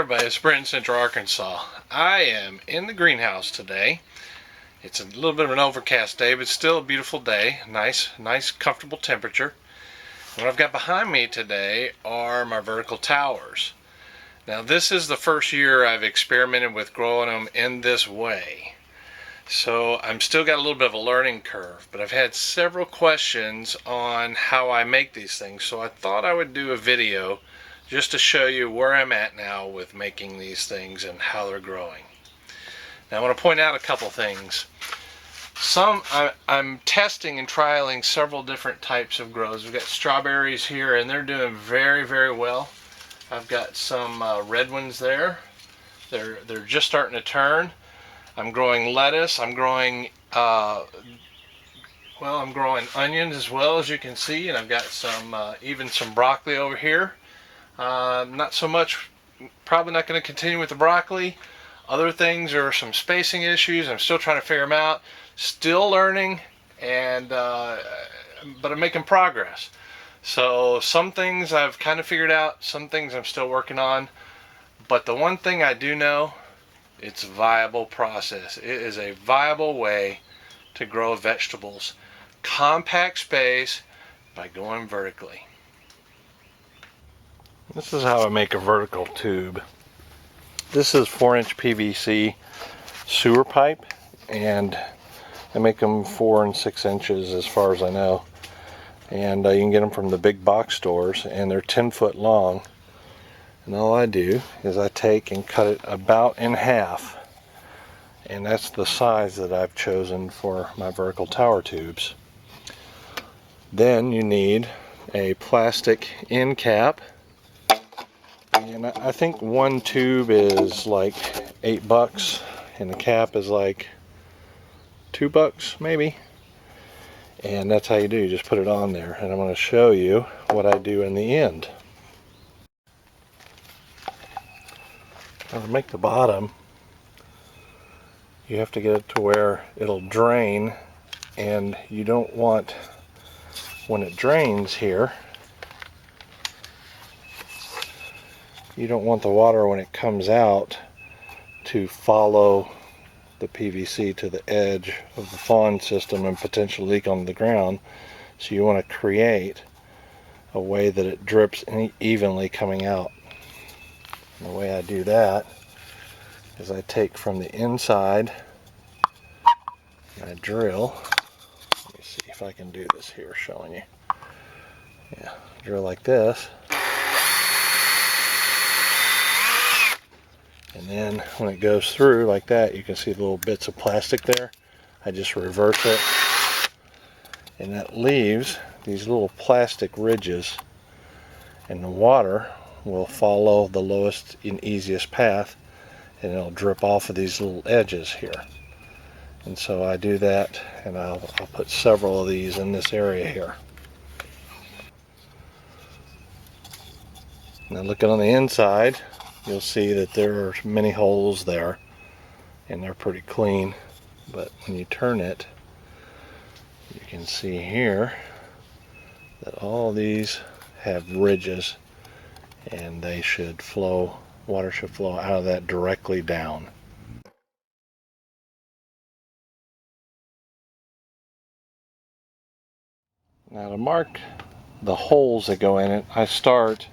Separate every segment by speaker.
Speaker 1: everybody, it's Brent in Central Arkansas. I am in the greenhouse today. It's a little bit of an overcast day, but still a beautiful day. Nice, comfortable temperature. What I've got behind me today are my vertical towers. Now this is the first year I've experimented with growing them in this way. So I'm still got a little bit of a learning curve, but I've had several questions on how I make these things. So I thought I would do a video just to show you where I'm at now with making these things and how they're growing. Now I want to point out a couple things. I'm testing and trialing several different types of grows. We've got strawberries here and they're doing very, very well. I've got some red ones there. They're just starting to turn. I'm growing lettuce. I'm growing I'm growing onions as well, as you can see, and I've got some even some broccoli over here. Not so much, probably not going to continue with the broccoli. Other things are some spacing issues. I'm still trying to figure them out. Still learning, and but I'm making progress. So some things I've kind of figured out, some things I'm still working on. But the one thing I do know, it's a viable process. It is a viable way to grow vegetables. Compact space by going vertically. This is how I make a vertical tube. This is 4-inch PVC sewer pipe, and I make them 4 and 6 inches as far as I know. And you can get them from the big box stores, and they're 10 foot long. And all I do is I take and cut it about in half. And that's the size that I've chosen for my vertical tower tubes. Then you need a plastic end cap. And I think one tube is like $8 and the cap is like $2 maybe. And that's how you do, you just put it on there. And I'm going to show you what I do in the end. Now to make the bottom, you have to get it to where it'll drain, and you don't want, when it drains here, you don't want the water when it comes out to follow the PVC to the edge of the fawn system and potentially leak on the ground. So you want to create a way that it drips evenly coming out. And the way I do that is I take from the inside and I drill. Let me see if I can do this here showing you. Yeah, drill like this. And then when it goes through like that, you can see the little bits of plastic there. I just reverse it, and that leaves these little plastic ridges, and the water will follow the lowest and easiest path, and it'll drip off of these little edges here. And so I do that, and I'll put several of these in this area here. Now looking on the inside, you'll see that there are many holes there, and they're pretty clean. But when you turn it, you can see here that all these have ridges, and they should flow, water should flow out of that directly down. Now to mark the holes that go in it, I start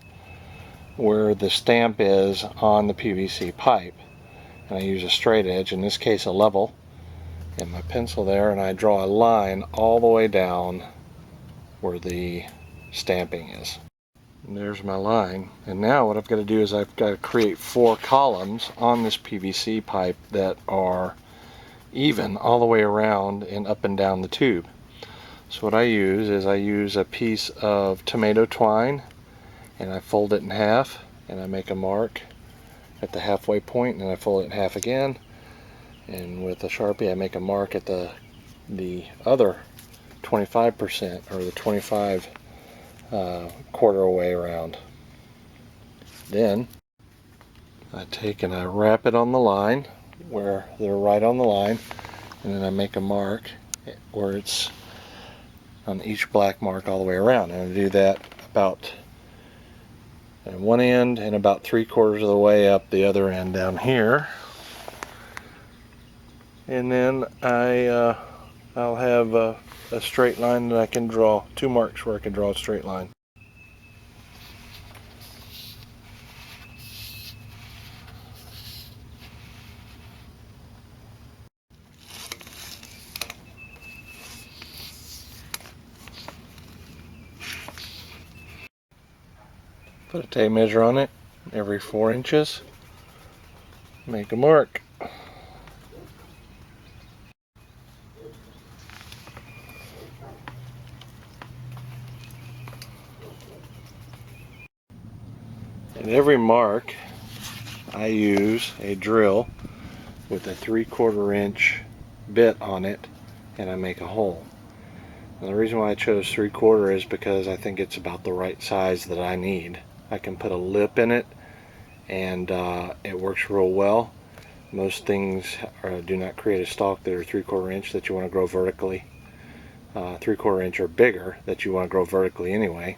Speaker 1: where the stamp is on the PVC pipe, and I use a straight edge, in this case a level, and my pencil there, and I draw a line all the way down where the stamping is. And there's my line. And now what I've got to do is I've got to create 4 columns on this PVC pipe that are even all the way around and up and down the tube. So what I use is I use a piece of tomato twine, and I fold it in half, and I make a mark at the halfway point, and I fold it in half again, and with a Sharpie I make a mark at the other 25%, or the 25 quarter away around. Then I take and I wrap it on the line where they're right on the line, and then I make a mark where it's on each black mark all the way around, and I do that about and one end and about 3/4 of the way up the other end down here. And then I'll have a straight line that I can draw, 2 marks where I can draw a straight line. Put a tape measure on it every 4 inches. Make a mark. At every mark, I use a drill with a 3/4 inch bit on it, and I make a hole. And the reason why I chose 3/4 is because I think it's about the right size that I need. I can put a lip in it, and it works real well. Most things do not create a stalk that are 3/4 inch that you want to grow vertically. 3/4 inch or bigger that you want to grow vertically anyway.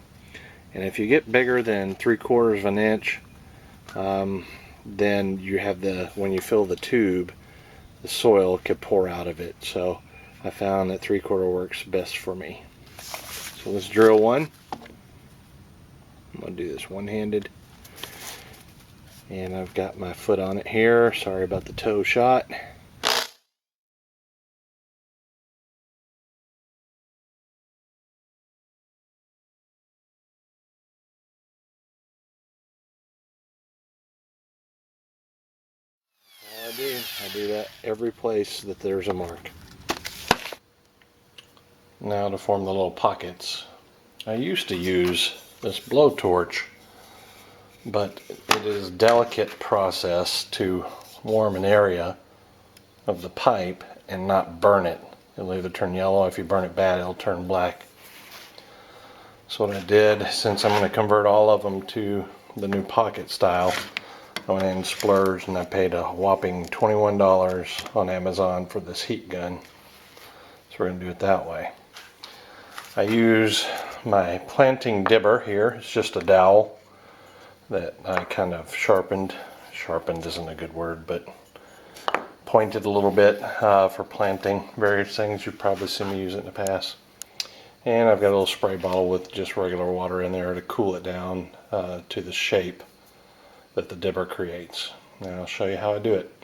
Speaker 1: And if you get bigger than 3/4 of an inch, then you have when you fill the tube, the soil could pour out of it. So I found that 3/4 works best for me. So let's drill one. I'm going to do this one-handed. And I've got my foot on it here. Sorry about the toe shot. I do that every place that there's a mark. Now to form the little pockets. I used to use this blowtorch, but it is a delicate process to warm an area of the pipe and not burn it. It'll either turn yellow. If you burn it bad, it'll turn black. So what I did, since I'm going to convert all of them to the new pocket style, I went in and splurged, and I paid a whopping $21 on Amazon for this heat gun. So we're going to do it that way. I use my planting dibber here. It's just a dowel that I kind of sharpened. Sharpened isn't a good word, but pointed a little bit for planting various things. You've probably seen me use it in the past. And I've got a little spray bottle with just regular water in there to cool it down to the shape that the dibber creates. Now I'll show you how I do it.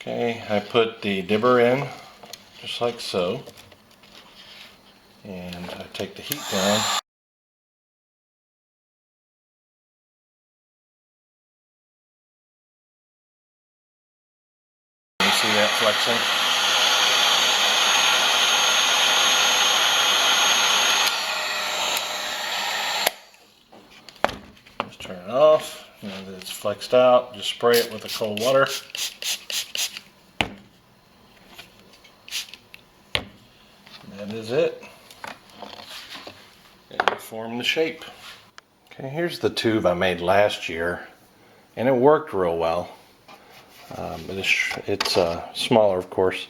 Speaker 1: Okay, I put the dibber in just like so, and I take the heat down. You see that flexing? Just turn it off. Now that it's flexed out, just spray it with the cold water. That is it. And you form the shape. Okay, here's the tube I made last year, and it worked real well. But it's smaller, of course.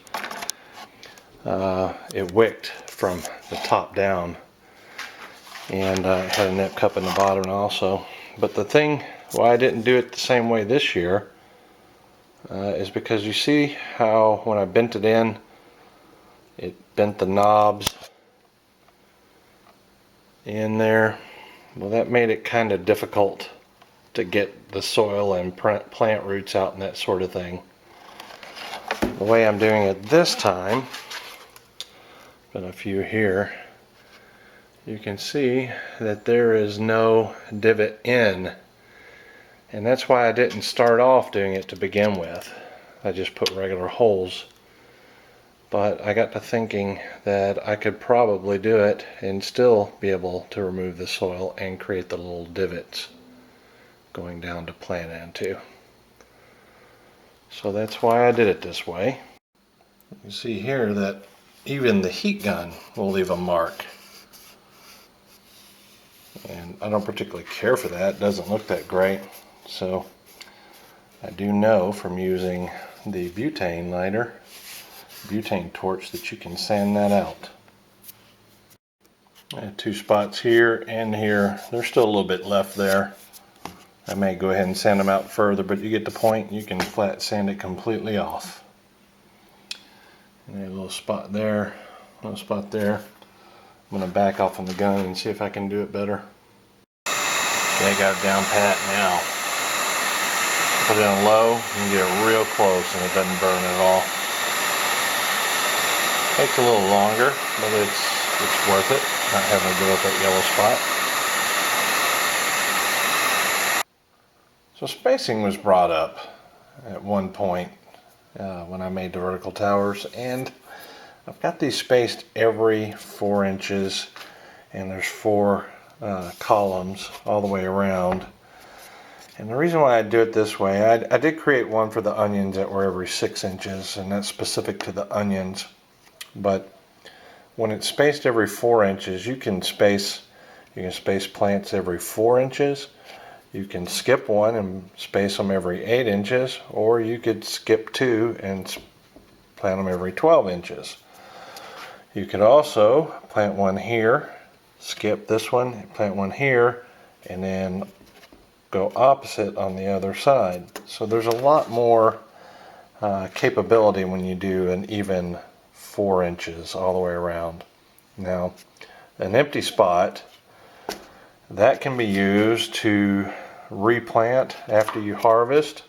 Speaker 1: It wicked from the top down, and it had a nip cup in the bottom also. But the thing why I didn't do it the same way this year is because you see how when I bent it in, it bent the knobs in there. Well, that made it kind of difficult to get the soil and plant roots out and that sort of thing. The way I'm doing it this time, got a few here, you can see that there is no divot in, and that's why I didn't start off doing it to begin with. I just put regular holes. But I got to thinking that I could probably do it and still be able to remove the soil and create the little divots going down to plant into. So that's why I did it this way. You see here that even the heat gun will leave a mark. And I don't particularly care for that. It doesn't look that great. So I do know from using the butane lighter butane torch that you can sand that out. I have 2 spots here and here. There's still a little bit left there. I may go ahead and sand them out further, but you get the point. You can flat sand it completely off. And a little spot there, a little spot there. I'm going to back off on the gun and see if I can do it better. Okay, I got it down pat now. Put it on low and get it real close and it doesn't burn at all. Takes a little longer, but it's worth it, not having to deal with that yellow spot. So spacing was brought up at one point when I made the vertical towers, and I've got these spaced every 4 inches, and there's 4 columns all the way around. And the reason why I do it this way, I did create one for the onions that were every 6 inches, and that's specific to the onions. But when it's spaced every 4 inches, you can space plants every 4 inches. You can skip one and space them every 8 inches, or you could skip 2 and plant them every 12 inches. You could also plant one here, skip this one, plant one here, and then go opposite on the other side. So there's a lot more capability when you do an even 4 inches all the way around. Now, an empty spot, that can be used to replant after you harvest,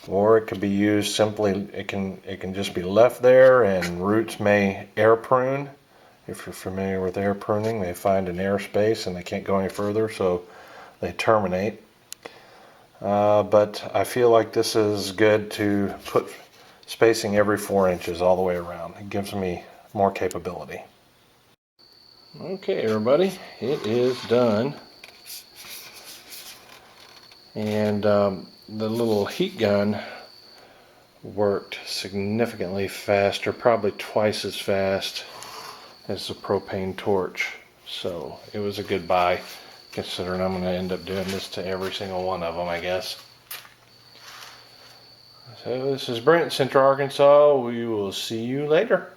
Speaker 1: or it could be used simply, it can just be left there, and roots may air prune. If you're familiar with air pruning, they find an air space and they can't go any further, so they terminate. But I feel like this is good to put spacing every 4 inches all the way around. It gives me more capability. Okay, everybody, it is done. And the little heat gun worked significantly faster, probably twice as fast as the propane torch. So it was a good buy, considering I'm going to end up doing this to every single one of them, I guess. So this is Brent, Central Arkansas. We will see you later.